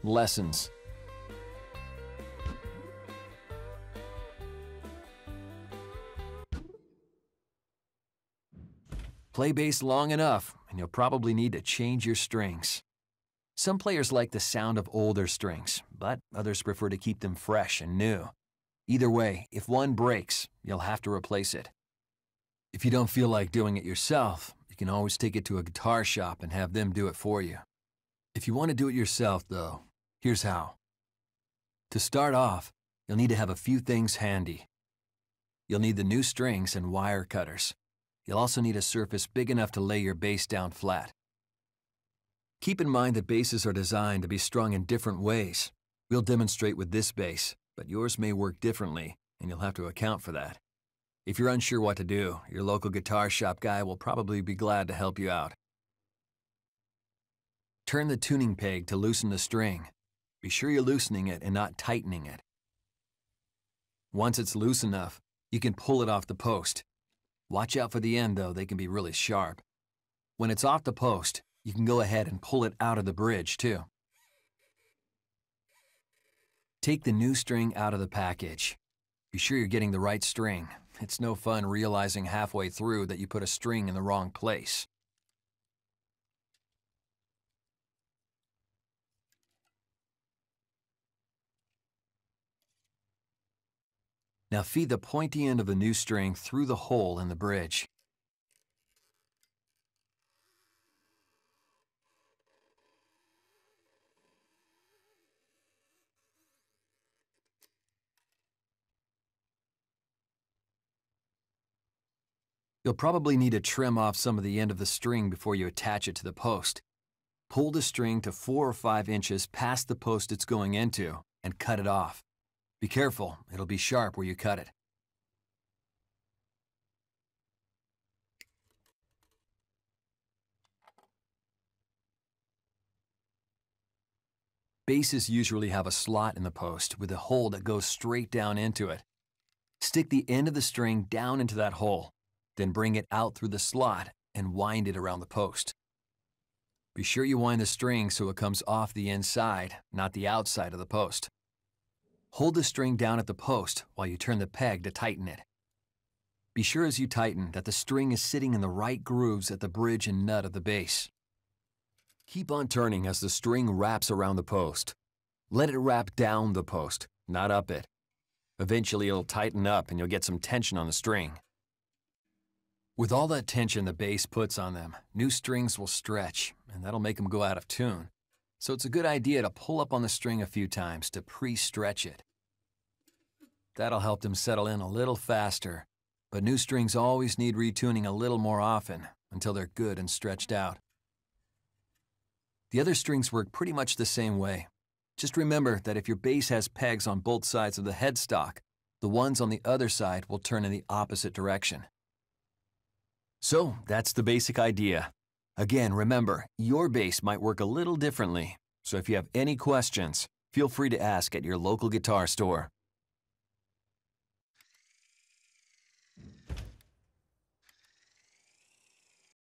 lessons. Play bass long enough, and you'll probably need to change your strings. Some players like the sound of older strings, but others prefer to keep them fresh and new. Either way, if one breaks, you'll have to replace it. If you don't feel like doing it yourself, you can always take it to a guitar shop and have them do it for you. If you want to do it yourself, though, here's how. To start off, you'll need to have a few things handy. You'll need the new strings and wire cutters. You'll also need a surface big enough to lay your bass down flat. Keep in mind that basses are designed to be strung in different ways. We'll demonstrate with this bass, but yours may work differently, and you'll have to account for that. If you're unsure what to do, your local guitar shop guy will probably be glad to help you out. Turn the tuning peg to loosen the string. Be sure you're loosening it and not tightening it. Once it's loose enough, you can pull it off the post. Watch out for the end, though, they can be really sharp. When it's off the post, you can go ahead and pull it out of the bridge, too. Take the new string out of the package. Be sure you're getting the right string. It's no fun realizing halfway through that you put a string in the wrong place. Now feed the pointy end of the new string through the hole in the bridge. You'll probably need to trim off some of the end of the string before you attach it to the post. Pull the string to 4 or 5 inches past the post it's going into and cut it off. Be careful, it'll be sharp where you cut it. Basses usually have a slot in the post with a hole that goes straight down into it. Stick the end of the string down into that hole, then bring it out through the slot and wind it around the post. Be sure you wind the string so it comes off the inside, not the outside of the post. Hold the string down at the post while you turn the peg to tighten it. Be sure as you tighten that the string is sitting in the right grooves at the bridge and nut of the bass. Keep on turning as the string wraps around the post. Let it wrap down the post, not up it. Eventually it'll tighten up and you'll get some tension on the string. With all that tension the bass puts on them, new strings will stretch, and that'll make them go out of tune. So it's a good idea to pull up on the string a few times to pre-stretch it. That'll help them settle in a little faster, but new strings always need retuning a little more often until they're good and stretched out. The other strings work pretty much the same way. Just remember that if your bass has pegs on both sides of the headstock, the ones on the other side will turn in the opposite direction. So that's the basic idea. Again, remember, your bass might work a little differently, so if you have any questions, feel free to ask at your local guitar store.